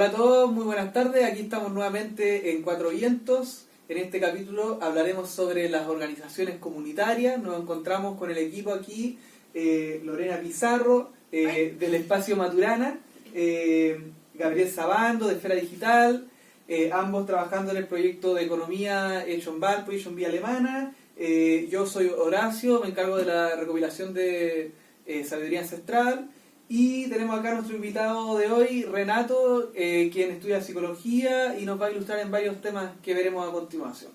Hola a todos, muy buenas tardes. Aquí estamos nuevamente en Cuatro Vientos. En este capítulo hablaremos sobre las organizaciones comunitarias. Nos encontramos con el equipo aquí, Lorena Pizarro, del Espacio Maturana, Gabriel Sabando, de Esfera Digital, ambos trabajando en el proyecto de economía hecho en Valpo y hecho en Vía Alemana. Yo soy Horacio, me encargo de la recopilación de sabiduría ancestral. Y tenemos acá a nuestro invitado de hoy, Renato, quien estudia psicología y nos va a ilustrar en varios temas que veremos a continuación.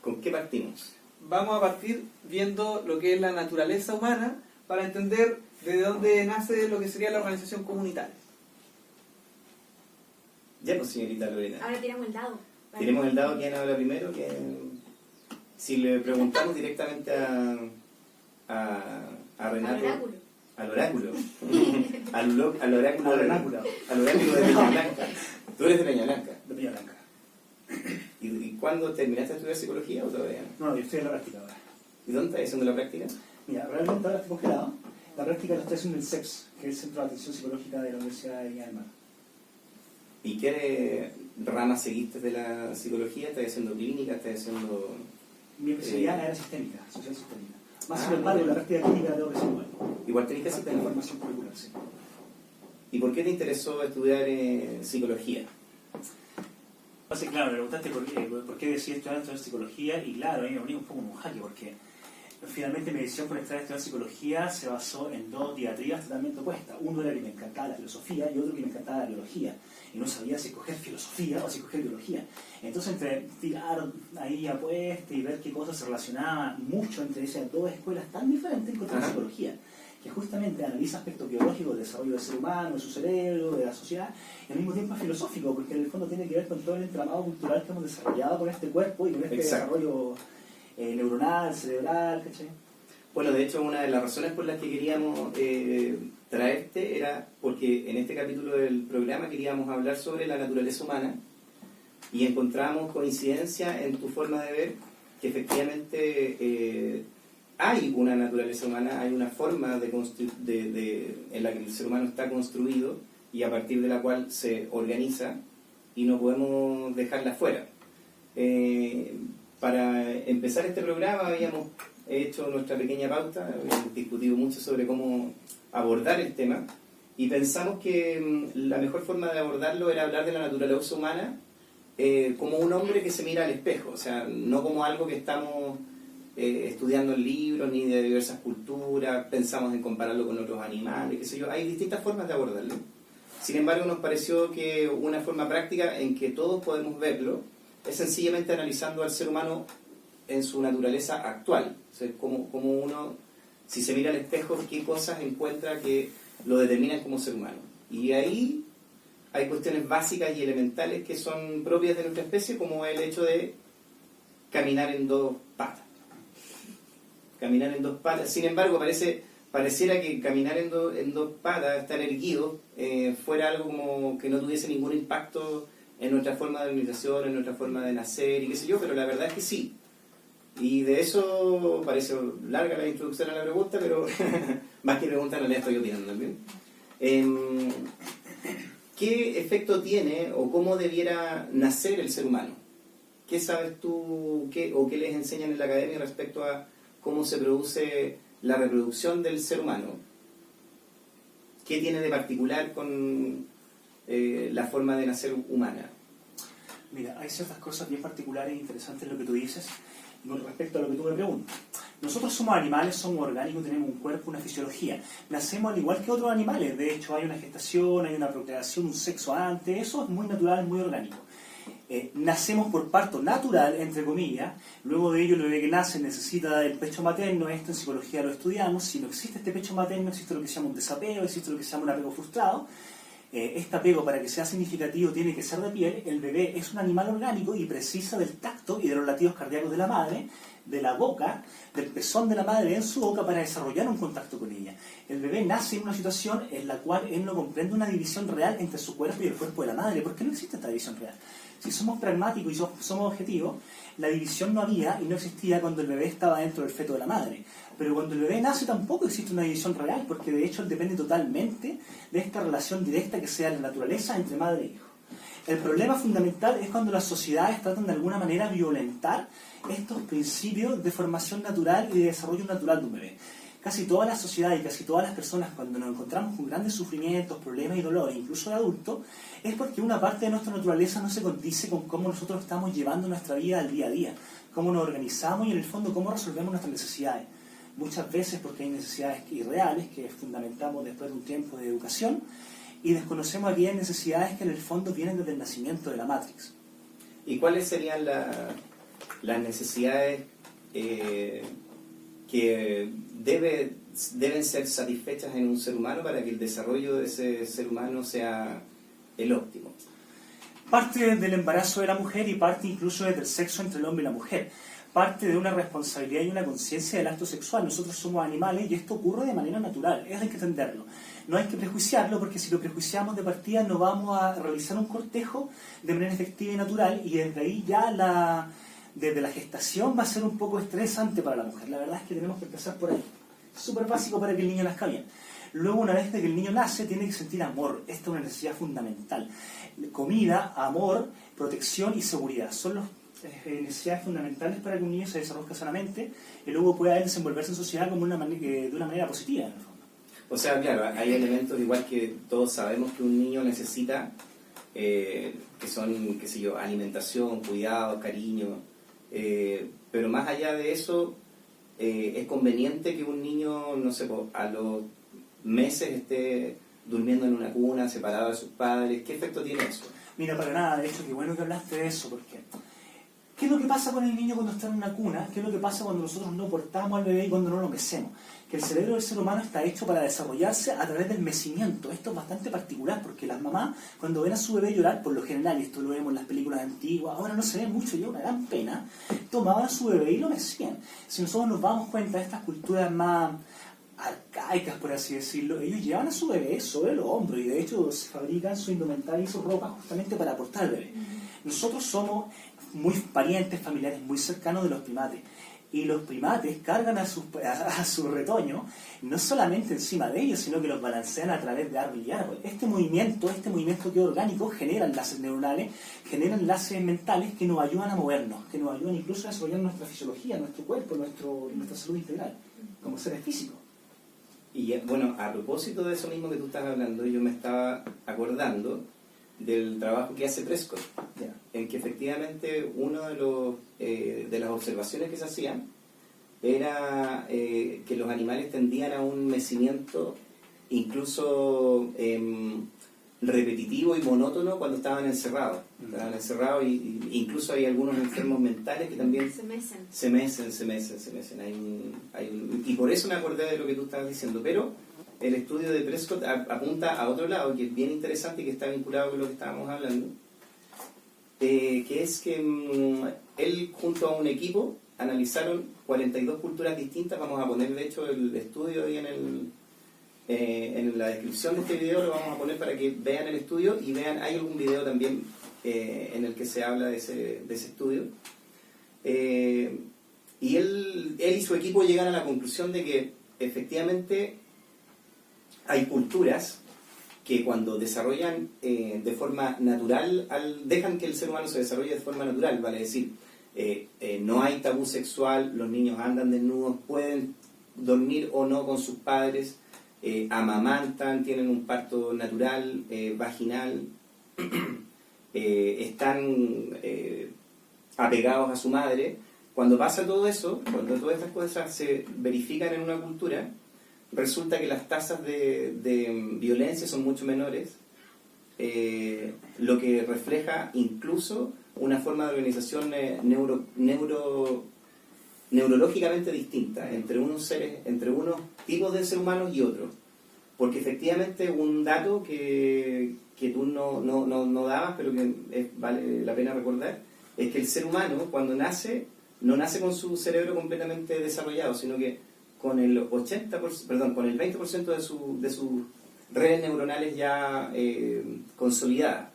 ¿Con qué partimos? Vamos a partir viendo lo que es la naturaleza humana para entender de dónde nace lo que sería la organización comunitaria. Ya, pues, señorita Lorena. Ahora tiramos el dado. Tiremos el dado, ¿quién habla primero? Si le preguntamos directamente a Renato... Al oráculo. Al oráculo de Peña Blanca. Tú eres de Peña Blanca. De Peña Blanca. ¿Y cuándo terminaste de estudiar psicología o todavía no? No, yo estoy en la práctica ahora. ¿Y dónde estás haciendo la práctica? Mira, realmente ahora estoy congelado. La práctica la estoy haciendo en el CEPS, que es el Centro de Atención Psicológica de la Universidad de Viña del Mar. ¿Y qué ramas seguiste de la psicología? ¿Estás haciendo clínica? ¿Estás haciendo...? Mi especialidad era sistémica, social sistémica. Más sin embargo, la práctica clínica la tengo que hacer igual. Igual tenés que hacer Parte de la formación curricular, sí. ¿Y por qué te interesó estudiar psicología? Entonces, claro, me preguntaste por qué decidí estudiar psicología, y claro, a mí me uní un poco en un jaque, porque finalmente mi decisión por estar estudiando psicología se basó en dos diatribas totalmente opuestas. Uno era que me encantaba la filosofía y otro que me encantaba la biología. Y no sabía si escoger filosofía o si escoger biología. Entonces, entre tirar ahí apuestas y ver qué cosas se relacionaban mucho entre esas dos escuelas tan diferentes, encontré la psicología, que justamente analiza aspectos biológicos del desarrollo del ser humano, de su cerebro, de la sociedad, y al mismo tiempo es filosófico, porque en el fondo tiene que ver con todo el entramado cultural que hemos desarrollado con este cuerpo y con este desarrollo neuronal, cerebral, ¿cachai? Bueno, de hecho, una de las razones por las que queríamos traerte era porque en este capítulo del programa queríamos hablar sobre la naturaleza humana y encontramos coincidencia en tu forma de ver que efectivamente hay una naturaleza humana, hay una forma en la que el ser humano está construido y a partir de la cual se organiza y no podemos dejarla fuera. Para empezar este programa habíamos hecho nuestra pequeña pauta, habíamos discutido mucho sobre cómo abordar el tema y pensamos que la mejor forma de abordarlo era hablar de la naturaleza humana como un hombre que se mira al espejo, o sea, no como algo que estamos estudiando en libros ni de diversas culturas, pensamos en compararlo con otros animales, qué sé yo, hay distintas formas de abordarlo. Sin embargo, nos pareció que una forma práctica en que todos podemos verlo es sencillamente analizando al ser humano en su naturaleza actual. O sea, como uno, si se mira al espejo, qué cosas encuentra que lo determinan como ser humano. Y ahí hay cuestiones básicas y elementales que son propias de nuestra especie, como el hecho de caminar en dos patas. Caminar en dos patas. Sin embargo, pareciera que caminar en dos patas, estar erguido, fuera algo como que no tuviese ningún impacto en nuestra forma de organización, en nuestra forma de nacer y qué sé yo, pero la verdad es que sí. Y de eso parece larga la introducción a la pregunta, pero más que pregunta en realidad estoy opinando también. ¿Qué efecto tiene o cómo debiera nacer el ser humano? ¿Qué sabes tú o qué les enseñan en la academia respecto a cómo se produce la reproducción del ser humano? ¿Qué tiene de particular con la forma de nacer humana? Mira, hay ciertas cosas bien particulares e interesantes en lo que tú dices con respecto a lo que tú me preguntas. Nosotros somos animales, somos orgánicos, tenemos un cuerpo, una fisiología. Nacemos al igual que otros animales. De hecho, hay una gestación, hay una procreación, un sexo antes. Eso es muy natural, muy orgánico. Nacemos por parto natural, entre comillas. Luego de ello, el bebé que nace necesita el pecho materno. Esto en psicología lo estudiamos. Si no existe este pecho materno, existe lo que se llama un desapego, existe lo que se llama un apego frustrado. Este apego, para que sea significativo, tiene que ser de piel. El bebé es un animal orgánico y precisa del tacto y de los latidos cardíacos de la madre, de la boca, del pezón de la madre en su boca para desarrollar un contacto con ella. El bebé nace en una situación en la cual él no comprende una división real entre su cuerpo y el cuerpo de la madre, porque no existe esta división real. Si somos pragmáticos y somos objetivos, la división no había y no existía cuando el bebé estaba dentro del feto de la madre. Pero cuando el bebé nace tampoco existe una división real, porque de hecho depende totalmente de esta relación directa que sea la naturaleza entre madre e hijo. El problema fundamental es cuando las sociedades tratan de alguna manera violentar estos principios de formación natural y de desarrollo natural de un bebé. Casi todas las sociedades y casi todas las personas, cuando nos encontramos con grandes sufrimientos, problemas y dolores, incluso de adultos, es porque una parte de nuestra naturaleza no se condice con cómo nosotros estamos llevando nuestra vida al día a día, cómo nos organizamos y en el fondo cómo resolvemos nuestras necesidades. Muchas veces porque hay necesidades irreales que fundamentamos después de un tiempo de educación y desconocemos aquellas necesidades que en el fondo vienen desde el nacimiento de la Matrix. ¿Y cuáles serían las necesidades que deben ser satisfechas en un ser humano para que el desarrollo de ese ser humano sea el óptimo? Parte del embarazo de la mujer y parte incluso del sexo entre el hombre y la mujer. Parte de una responsabilidad y una conciencia del acto sexual. Nosotros somos animales y esto ocurre de manera natural, hay que entenderlo. No hay que prejuiciarlo porque si lo prejuiciamos de partida no vamos a realizar un cortejo de manera efectiva y natural y desde ahí ya desde la gestación va a ser un poco estresante para la mujer. La verdad es que tenemos que empezar por ahí. Es súper básico para que el niño nazca bien. Luego, una vez que el niño nace, tiene que sentir amor. Esta es una necesidad fundamental. Comida, amor, protección y seguridad. Son las necesidades fundamentales para que un niño se desarrolle sanamente y luego pueda desenvolverse en sociedad como de una manera positiva, en el fondo. O sea, claro, hay elementos igual que todos sabemos que un niño necesita, que son, qué sé yo, alimentación, cuidado, cariño, pero más allá de eso, es conveniente que un niño, no sé, a los meses esté durmiendo en una cuna, separado de sus padres. ¿Qué efecto tiene eso? Mira, para nada, de hecho, qué bueno que hablaste de eso, porque ¿qué es lo que pasa con el niño cuando está en una cuna? ¿Qué es lo que pasa cuando nosotros no portamos al bebé y cuando no lo mecemos? Que el cerebro del ser humano está hecho para desarrollarse a través del mecimiento. Esto es bastante particular porque las mamás, cuando ven a su bebé llorar, por lo general, y esto lo vemos en las películas antiguas, ahora no se ve mucho y es una gran pena, tomaban a su bebé y lo mecían. Si nosotros nos damos cuenta de estas culturas más arcaicas, por así decirlo, ellos llevan a su bebé sobre los hombros y de hecho se fabrican su indumentaria y su ropa justamente para aportar al bebé. Nosotros somos muy parientes, familiares muy cercanos de los primates. Y los primates cargan a su retoño no solamente encima de ellos, sino que los balancean a través de árbol y árbol. Este movimiento que es orgánico genera enlaces neuronales, genera enlaces mentales que nos ayudan a movernos, que nos ayudan incluso a desarrollar nuestra fisiología, nuestro cuerpo, nuestra salud integral, como seres físicos. Y bueno, a propósito de eso mismo que tú estás hablando, yo me estaba acordando del trabajo que hace Prescott, en que efectivamente uno de las observaciones que se hacían era que los animales tendían a un mecimiento incluso repetitivo y monótono cuando estaban encerrados. Estaban encerrados y incluso hay algunos enfermos mentales que también se mecen. Y por eso me acordé de lo que tú estabas diciendo, pero el estudio de Prescott apunta a otro lado que es bien interesante y que está vinculado con lo que estábamos hablando, que es que él junto a un equipo analizaron 42 culturas distintas. Vamos a poner de hecho el estudio ahí en la descripción de este video, lo vamos a poner para que vean el estudio y vean, hay algún video también en el que se habla de ese estudio. Y él y su equipo llegan a la conclusión de que efectivamente hay culturas que cuando desarrollan de forma natural, dejan que el ser humano se desarrolle de forma natural, vale decir, no hay tabú sexual, los niños andan desnudos, pueden dormir o no con sus padres, amamantan, tienen un parto natural, vaginal, están apegados a su madre. Cuando pasa todo eso, cuando todas estas cosas se verifican en una cultura, resulta que las tasas de violencia son mucho menores, lo que refleja incluso una forma de organización neurológicamente distinta entre unos tipos de seres humanos y otros. Porque efectivamente un dato que tú no dabas, pero que vale la pena recordar, es que el ser humano cuando nace, no nace con su cerebro completamente desarrollado, sino que con el 20% de sus redes neuronales ya consolidadas.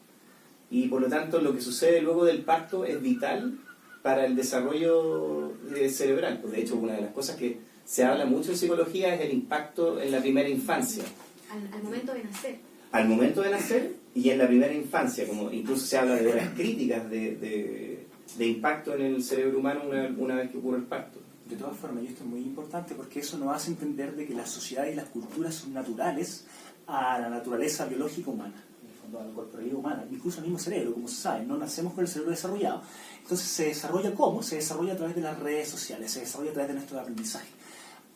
y por lo tanto lo que sucede luego del parto es vital para el desarrollo cerebral. Pues de hecho, una de las cosas que se habla mucho en psicología es el impacto en la primera infancia. Al momento de nacer. Al momento de nacer y en la primera infancia, como incluso se habla de horas críticas de impacto en el cerebro humano una vez que ocurre el parto. De todas formas, y esto es muy importante porque eso nos hace entender de que las sociedades y las culturas son naturales a la naturaleza biológica humana, en el fondo a la corporalidad humana, incluso al mismo cerebro, como se sabe, no nacemos con el cerebro desarrollado. Entonces, ¿se desarrolla cómo? Se desarrolla a través de las redes sociales, se desarrolla a través de nuestro aprendizaje.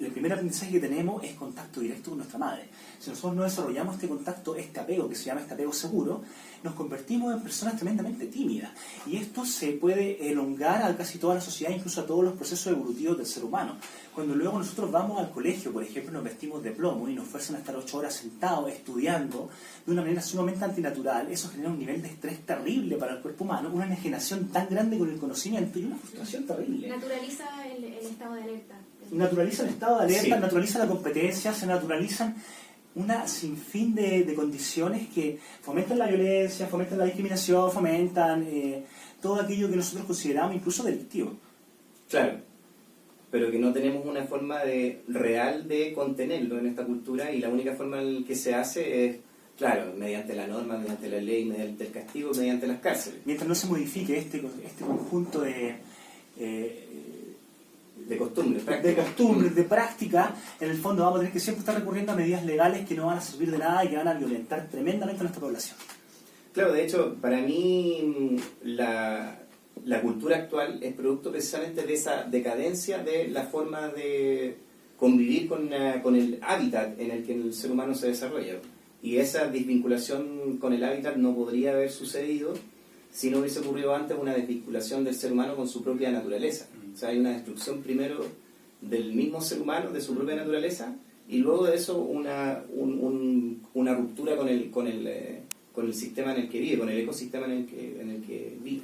El primer aprendizaje que tenemos es contacto directo con nuestra madre. Si nosotros no desarrollamos este contacto, este apego, que se llama este apego seguro, nos convertimos en personas tremendamente tímidas. Y esto se puede elongar a casi toda la sociedad, incluso a todos los procesos evolutivos del ser humano. Cuando luego nosotros vamos al colegio, por ejemplo, nos vestimos de plomo y nos fuerzan a estar 8 horas sentados, estudiando, de una manera sumamente antinatural, eso genera un nivel de estrés terrible para el cuerpo humano, una enajenación tan grande con el conocimiento y una frustración terrible. Naturaliza el estado de alerta. Naturaliza el estado de alerta, Sí. naturaliza la competencia, se naturalizan una sinfín de condiciones que fomentan la violencia, fomentan la discriminación, fomentan todo aquello que nosotros consideramos incluso delictivo. Claro, pero que no tenemos una forma real de contenerlo en esta cultura, y la única forma en que se hace es, claro, mediante la norma, mediante la ley, mediante el castigo, mediante las cárceles. Mientras no se modifique este conjunto de Costumbres, de prácticas. costumbres, de práctica, en el fondo vamos a tener que siempre estar recurriendo a medidas legales que no van a servir de nada y que van a violentar tremendamente a nuestra población. Claro, de hecho, para mí la cultura actual es producto precisamente de esa decadencia de la forma de convivir con el hábitat en el que el ser humano se desarrolla. Y esa desvinculación con el hábitat no podría haber sucedido si no hubiese ocurrido antes una desvinculación del ser humano con su propia naturaleza. O sea, hay una destrucción primero del mismo ser humano, de su propia naturaleza, y luego de eso una ruptura con el sistema en el que vive, con el ecosistema en el que vive.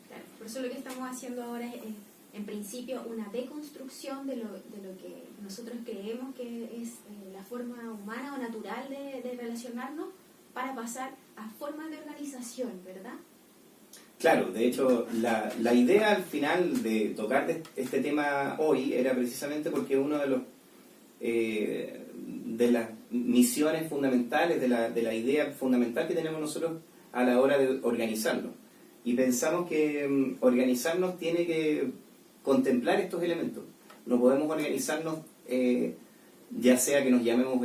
Claro, por eso lo que estamos haciendo ahora es, en principio, una deconstrucción de lo que nosotros creemos que es la forma humana o natural de relacionarnos, para pasar a formas de organización, ¿verdad? Claro, de hecho, la idea al final de tocar este tema hoy era precisamente porque uno de las misiones fundamentales, de la idea fundamental que tenemos nosotros a la hora de organizarnos. Y pensamos que organizarnos tiene que contemplar estos elementos. No podemos organizarnos ya sea que nos llamemos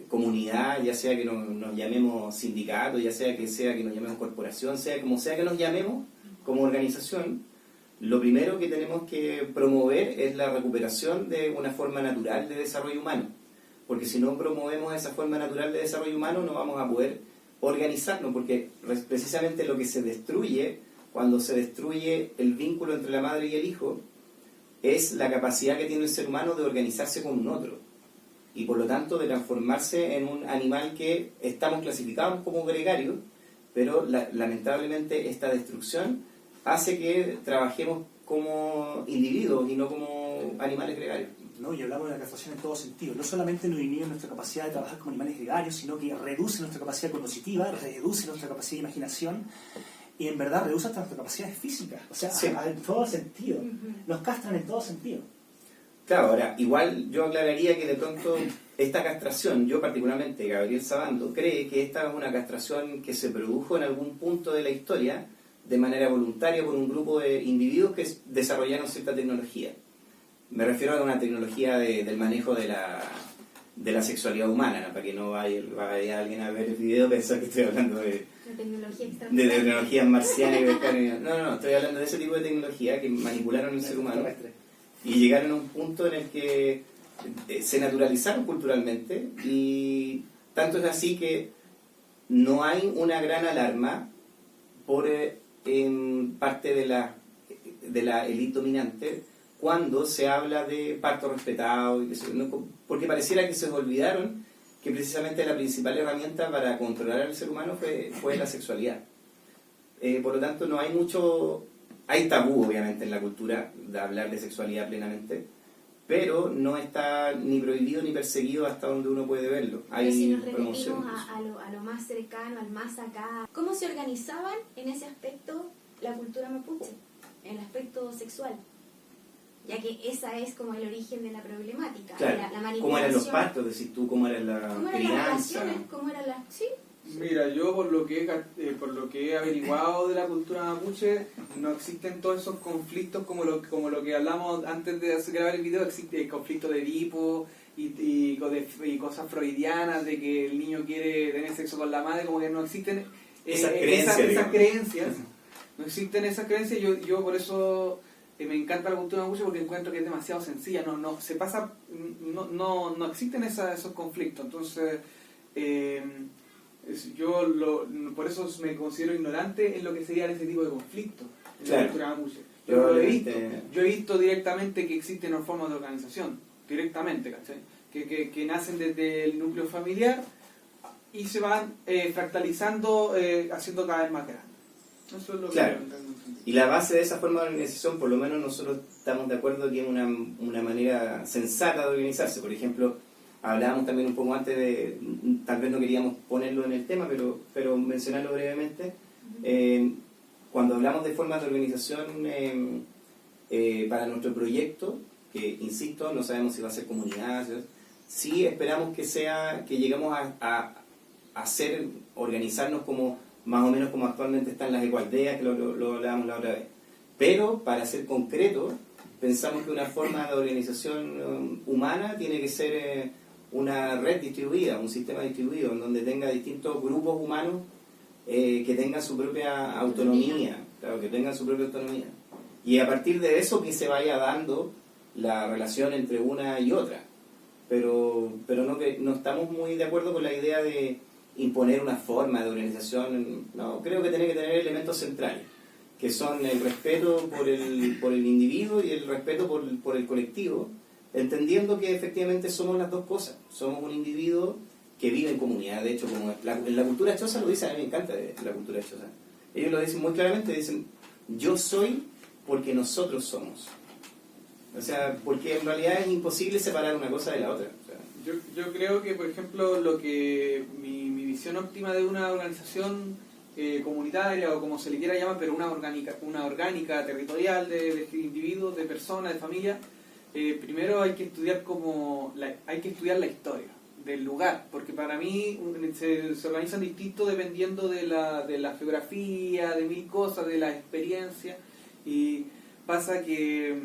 comunidad, ya sea que nos llamemos sindicato, ya sea que nos llamemos corporación, sea que nos llamemos como organización. Lo primero que tenemos que promover es la recuperación de una forma natural de desarrollo humano, porque si no promovemos esa forma natural de desarrollo humano no vamos a poder organizarnos, porque precisamente lo que se destruye cuando se destruye el vínculo entre la madre y el hijo es la capacidad que tiene el ser humano de organizarse con un otro, y por lo tanto de transformarse en un animal que estamos clasificados como gregarios, pero lamentablemente esta destrucción hace que trabajemos como individuos y no como animales gregarios. ¿No? Y hablamos de la castración en todo sentido. No solamente nos inhibe nuestra capacidad de trabajar como animales gregarios, sino que reduce nuestra capacidad cognitiva, reduce nuestra capacidad de imaginación y en verdad reduce hasta nuestras capacidades físicas. O sea, Sí. en todo sentido. Nos castran en todo sentido. Claro, ahora, igual yo aclararía que de pronto esta castración, yo particularmente, Gabriel Sabando, cree que esta es una castración que se produjo en algún punto de la historia de manera voluntaria por un grupo de individuos que desarrollaron cierta tecnología. Me refiero a una tecnología del manejo de la sexualidad humana, ¿no? Para que no vaya alguien a ver el video y pensar que estoy hablando de tecnologías marcianas. No, estoy hablando de ese tipo de tecnología que manipularon el ser humano y llegaron a un punto en el que se naturalizaron culturalmente, y tanto es así que no hay una gran alarma por parte de la élite dominante cuando se habla de parto respetado, porque pareciera que se olvidaron que precisamente la principal herramienta para controlar al ser humano fue la sexualidad. Por lo tanto, hay tabú obviamente en la cultura de hablar de sexualidad plenamente, pero no está ni prohibido ni perseguido hasta donde uno puede verlo. Pero si nos promoción remitimos incluso. a lo más cercano, al más acá, ¿cómo se organizaban en ese aspecto la cultura mapuche? En el aspecto sexual. Ya que esa es como el origen de la problemática. Claro, la manipulación. ¿cómo eran los partos? Decís tú, ¿cómo era la ¿Cómo eran las crianza? relaciones? ¿Cómo eran las...? Sí. Mira, yo por lo que he averiguado de la cultura mapuche, no existen todos esos conflictos como lo que hablamos antes de grabar el video. Existe el conflicto de Edipo y cosas freudianas de que el niño quiere tener sexo con la madre, como que no existen Esas creencias, esas creencias. No existen esas creencias. Yo por eso me encanta la cultura mapuche, porque encuentro que es demasiado sencilla. No existen esos conflictos. Entonces por eso me considero ignorante en lo que serían ese tipo de conflictos en la cultura mapuche. Yo he visto directamente que existen formas de organización, directamente, ¿cachai? Que nacen desde el núcleo familiar y se van fractalizando, haciendo cada vez más grandes. Eso es lo Claro. que tengo entendido. Y la base de esa forma de organización, por lo menos nosotros estamos de acuerdo que es una manera sensata de organizarse. Por ejemplo, hablábamos también un poco antes de, tal vez no queríamos ponerlo en el tema, pero mencionarlo brevemente. Cuando hablamos de formas de organización para nuestro proyecto, que insisto, no sabemos si va a ser comunidad, sí esperamos que lleguemos a organizarnos como más o menos como actualmente están las ecoaldeas, que lo hablábamos la otra vez. Pero para ser concreto, pensamos que una forma de organización humana tiene que ser una red distribuida, un sistema distribuido, en donde tenga distintos grupos humanos que tengan su propia autonomía, claro, que tengan su propia autonomía. Y a partir de eso que se vaya dando la relación entre una y otra. Pero no estamos muy de acuerdo con la idea de imponer una forma de organización. No, creo que tiene que tener elementos centrales, que son el respeto por el individuo y el respeto por el colectivo, entendiendo que efectivamente somos las dos cosas. Somos un individuo que vive en comunidad. De hecho, como en la cultura choza lo dice, a mí me encanta la cultura choza. Ellos lo dicen muy claramente, dicen, yo soy porque nosotros somos. O sea, porque en realidad es imposible separar una cosa de la otra. O sea, yo creo que, por ejemplo, mi visión óptima de una organización comunitaria, o como se le quiera llamar, pero una orgánica territorial de individuos, de personas, de familias, primero hay que estudiar la historia del lugar, porque para mí se organizan distintos dependiendo de la geografía, de mil cosas, de la experiencia, y pasa que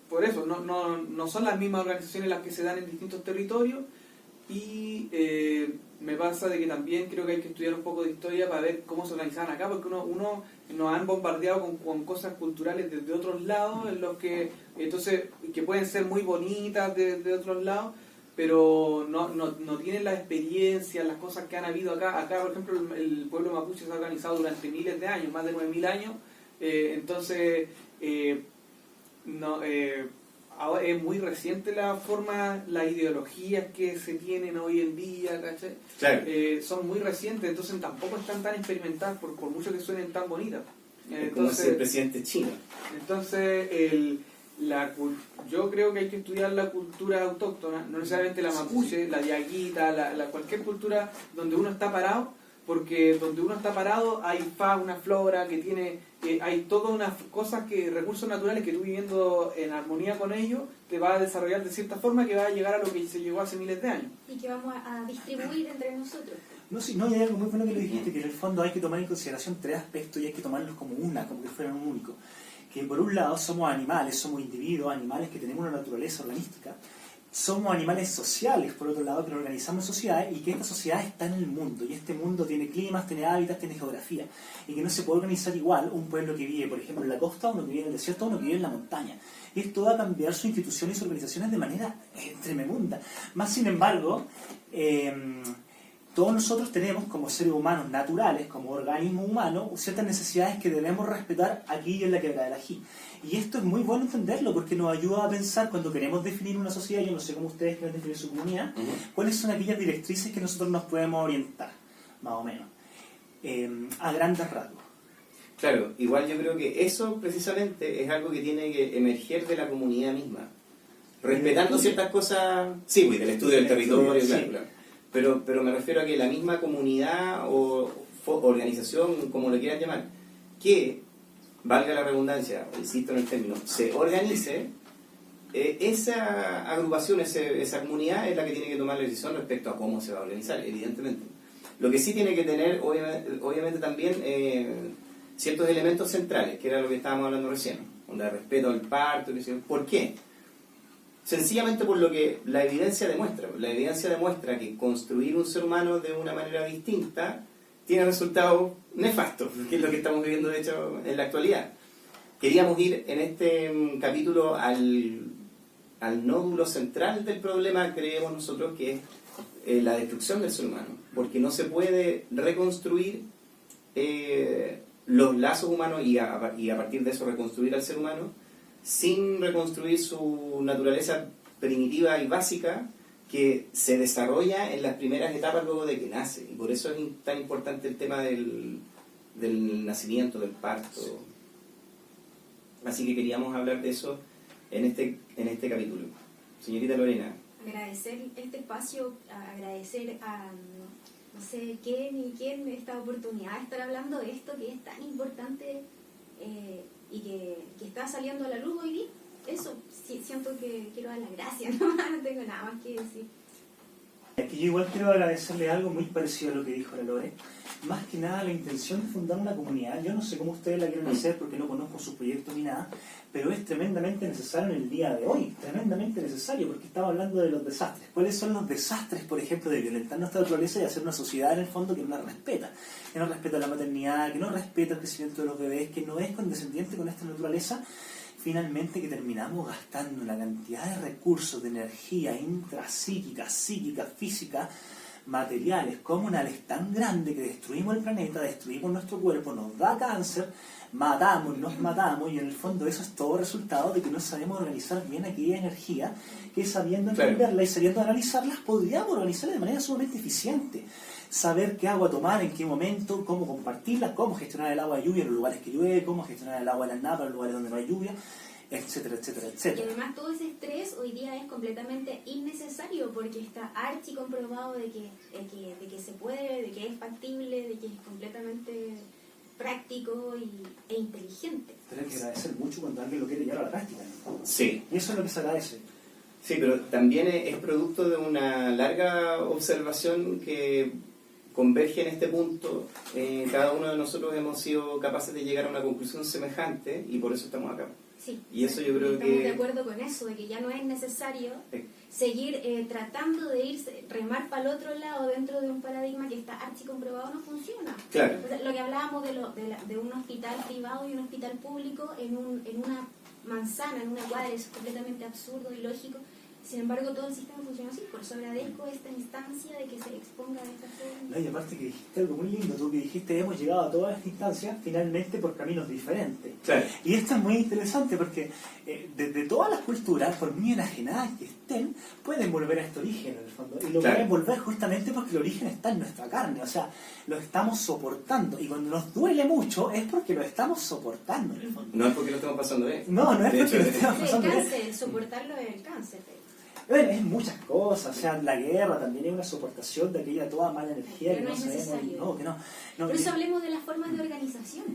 por eso no son las mismas organizaciones las que se dan en distintos territorios. Y me pasa de que también creo que hay que estudiar un poco de historia para ver cómo se organizaban acá, porque uno nos han bombardeado con cosas culturales desde otros lados, en los que entonces que pueden ser muy bonitas de otros lados, pero no tienen la experiencia, las cosas que han habido acá. Acá, por ejemplo, el pueblo mapuche se ha organizado durante miles de años, más de 9.000 años, entonces ahora es muy reciente las ideologías que se tienen hoy en día, ¿cachai? claro. Son muy recientes, entonces tampoco están tan experimentadas por mucho que suenen tan bonitas. Es como si el presidente chino. Entonces, yo creo que hay que estudiar la cultura autóctona, no necesariamente la mapuche, la diaguita, cualquier cultura donde uno está parado, porque donde uno está parado hay fauna, flora, que tiene, hay todas unas cosas, recursos naturales que tú viviendo en armonía con ellos, te va a desarrollar de cierta forma que va a llegar a lo que se llegó hace miles de años. Y que vamos a distribuir entre nosotros. No, hay algo muy bueno que lo dijiste, que en el fondo hay que tomar en consideración tres aspectos y hay que tomarlos como como que fueran un único. Que por un lado somos animales, somos individuos, animales que tenemos una naturaleza organística. Somos animales sociales, por otro lado, que nos organizamos en sociedades y que esta sociedad está en el mundo. Y este mundo tiene climas, tiene hábitats, tiene geografía. Y que no se puede organizar igual un pueblo que vive, por ejemplo, en la costa, uno que vive en el desierto, uno que vive en la montaña. Y esto va a cambiar sus instituciones y sus organizaciones de manera tremenda. Más sin embargo, todos nosotros tenemos, como seres humanos naturales, como organismos humanos, ciertas necesidades que debemos respetar aquí y en la Quebrada del Ají. Y esto es muy bueno entenderlo porque nos ayuda a pensar cuando queremos definir una sociedad, yo no sé cómo ustedes quieren definir su comunidad, cuáles son aquellas directrices que nosotros nos podemos orientar, más o menos, a grandes rasgos. Claro, igual yo creo que eso precisamente es algo que tiene que emerger de la comunidad misma. respetando ciertas cosas, sí, pues, del estudio del territorio, Sí. claro, claro. Pero me refiero a que la misma comunidad o organización, como lo quieran llamar, que, valga la redundancia, insisto en el término, se organice, esa agrupación, esa comunidad es la que tiene que tomar la decisión respecto a cómo se va a organizar, evidentemente. Lo que sí tiene que tener, obviamente también, ciertos elementos centrales, que era lo que estábamos hablando recién, donde respeto al parto, ¿por qué? Sencillamente por lo que la evidencia demuestra. La evidencia demuestra que construir un ser humano de una manera distinta tiene resultados nefastos, que es lo que estamos viviendo de hecho en la actualidad. Queríamos ir en este capítulo al nódulo central del problema, creemos nosotros, que es la destrucción del ser humano, porque no se puede reconstruir los lazos humanos y a partir de eso reconstruir al ser humano sin reconstruir su naturaleza primitiva y básica, que se desarrolla en las primeras etapas luego de que nace. Y por eso es tan importante el tema del nacimiento, del parto. Así que queríamos hablar de eso en este capítulo. Señorita Lorena. Agradecer este espacio, agradecer a no sé quién y quién esta oportunidad de estar hablando de esto que es tan importante y que está saliendo a la luz hoy día. Eso, sí, siento que quiero dar las gracias, no tengo nada más que decir. Aquí yo igual quiero agradecerle algo muy parecido a lo que dijo la Lore. Más que nada la intención de fundar una comunidad. Yo no sé cómo ustedes la quieren hacer porque no conozco sus proyectos ni nada, pero es tremendamente necesario en el día de hoy, tremendamente necesario, porque estamos hablando de los desastres. ¿Cuáles son los desastres, por ejemplo, de violentar nuestra naturaleza y hacer una sociedad en el fondo que no la respeta? Que no respeta la maternidad, que no respeta el crecimiento de los bebés, que no es condescendiente con esta naturaleza. Finalmente que terminamos gastando la cantidad de recursos, de energía intrapsíquica, psíquica, física, materiales, comunales tan grande que destruimos el planeta, destruimos nuestro cuerpo, nos da cáncer, nos matamos y en el fondo eso es todo resultado de que no sabemos organizar bien aquella energía que sabiendo entenderla y sabiendo analizarlas podríamos organizarla de manera sumamente eficiente. Saber qué agua tomar, en qué momento, cómo compartirla, cómo gestionar el agua de lluvia en los lugares que llueve, cómo gestionar el agua de la napa en los lugares donde no hay lluvia, etcétera, etcétera, etcétera. Y además todo ese estrés hoy día es completamente innecesario porque está archi comprobado de que se puede, de que es factible, de que es completamente práctico e inteligente. Pero hay que agradecer mucho cuando alguien lo quiere llevar a la práctica, ¿no? Sí. Y eso es lo que se agradece. Sí, pero también es producto de una larga observación que converge en este punto. Cada uno de nosotros hemos sido capaces de llegar a una conclusión semejante y por eso estamos acá. Sí, y eso yo creo estamos que... de acuerdo con eso, de que ya no es necesario seguir tratando de irse, remar para el otro lado dentro de un paradigma que está archicomprobado no funciona. Claro. O sea, lo que hablábamos de un hospital privado y un hospital público en una manzana, en una cuadra, es completamente absurdo y lógico. Sin embargo, todo el sistema funciona así. Por eso agradezco esta instancia de que se exponga de esta forma. No, y aparte que dijiste algo muy lindo, tú que dijiste hemos llegado a todas estas instancias finalmente por caminos diferentes. Claro. Y esto es muy interesante porque desde todas las culturas, por muy enajenadas que estén, pueden volver a este origen en el fondo. Y lo pueden volver justamente porque el origen está en nuestra carne, o sea, lo estamos soportando. Y cuando nos duele mucho es porque lo estamos soportando en el fondo. No es porque lo estamos pasando bien. No es porque lo estamos El pasando bien. cáncer, soportarlo es el cáncer. Bueno, es muchas cosas, o sea, la guerra también es una soportación de aquella toda mala energía Pero que no no es sabemos. necesario. No, que no. Por eso hablemos de las formas de organización.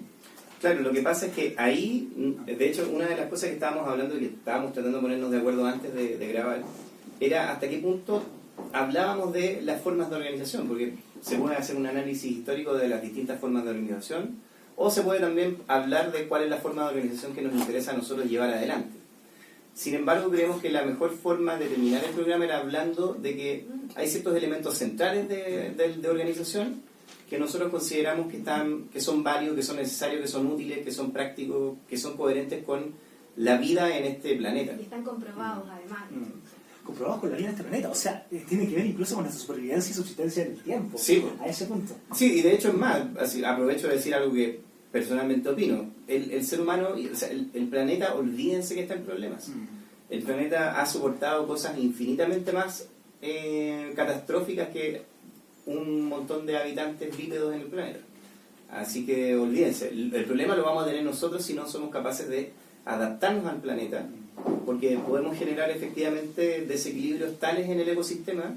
Claro, lo que pasa es que ahí, de hecho, una de las cosas que estábamos hablando y que estábamos tratando de ponernos de acuerdo antes de grabar, era hasta qué punto hablábamos de las formas de organización, porque se puede hacer un análisis histórico de las distintas formas de organización, o se puede también hablar de cuál es la forma de organización que nos interesa a nosotros llevar adelante. Sin embargo, creemos que la mejor forma de terminar el programa era hablando de que hay ciertos elementos centrales de organización que nosotros consideramos que son válidos, que son necesarios, que son útiles, que son prácticos, que son coherentes con la vida en este planeta. Y están comprobados, además. Comprobados con la vida en este planeta, o sea, tiene que ver incluso con nuestra supervivencia y subsistencia en el tiempo, Sí. A ese punto. Sí, y de hecho es más, así, aprovecho de decir algo que personalmente opino. El ser humano, o sea, el planeta, olvídense que está en problemas. El planeta ha soportado cosas infinitamente más catastróficas que un montón de habitantes bípedos en el planeta. Así que olvídense, el problema lo vamos a tener nosotros si no somos capaces de adaptarnos al planeta porque podemos generar efectivamente desequilibrios tales en el ecosistema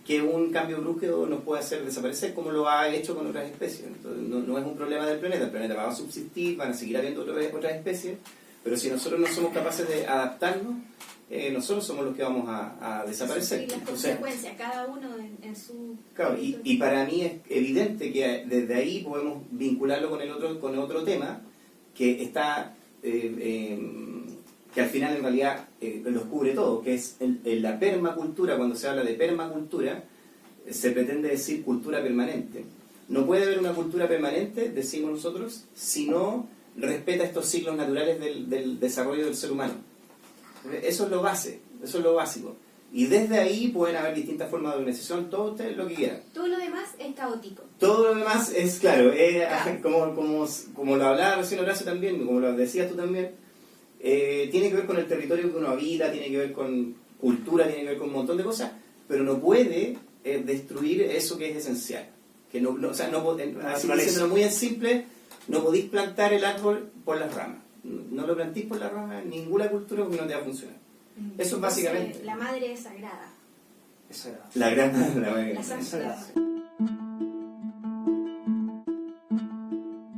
que un cambio brusco nos puede hacer desaparecer, como lo ha hecho con otras especies. Entonces, no es un problema del planeta, el planeta va a subsistir, van a seguir habiendo otras especies, pero si nosotros no somos capaces de adaptarnos, nosotros somos los que vamos a desaparecer. Y las consecuencias, cada uno en su... Claro, y para mí es evidente que desde ahí podemos vincularlo con otro tema que está... que al final en realidad los cubre todo, que es la permacultura. Cuando se habla de permacultura, se pretende decir cultura permanente. No puede haber una cultura permanente, decimos nosotros, si no respeta estos ciclos naturales del desarrollo del ser humano. Eso es lo base, eso es lo básico. Y desde ahí pueden haber distintas formas de organización, todo ustedes lo que quieran. Todo lo demás es caótico. Todo lo demás es, claro, como lo hablaba recién Horacio también, como lo decías tú también, tiene que ver con el territorio que uno habita, tiene que ver con cultura, tiene que ver con un montón de cosas, pero no puede destruir eso que es esencial. Que así diciéndolo muy en simple, no podéis plantar el árbol por las ramas. No lo plantís por las ramas en ninguna cultura porque no te va a funcionar. Eso es básicamente. La madre es sagrada. Es sagrado. La gran... La santa.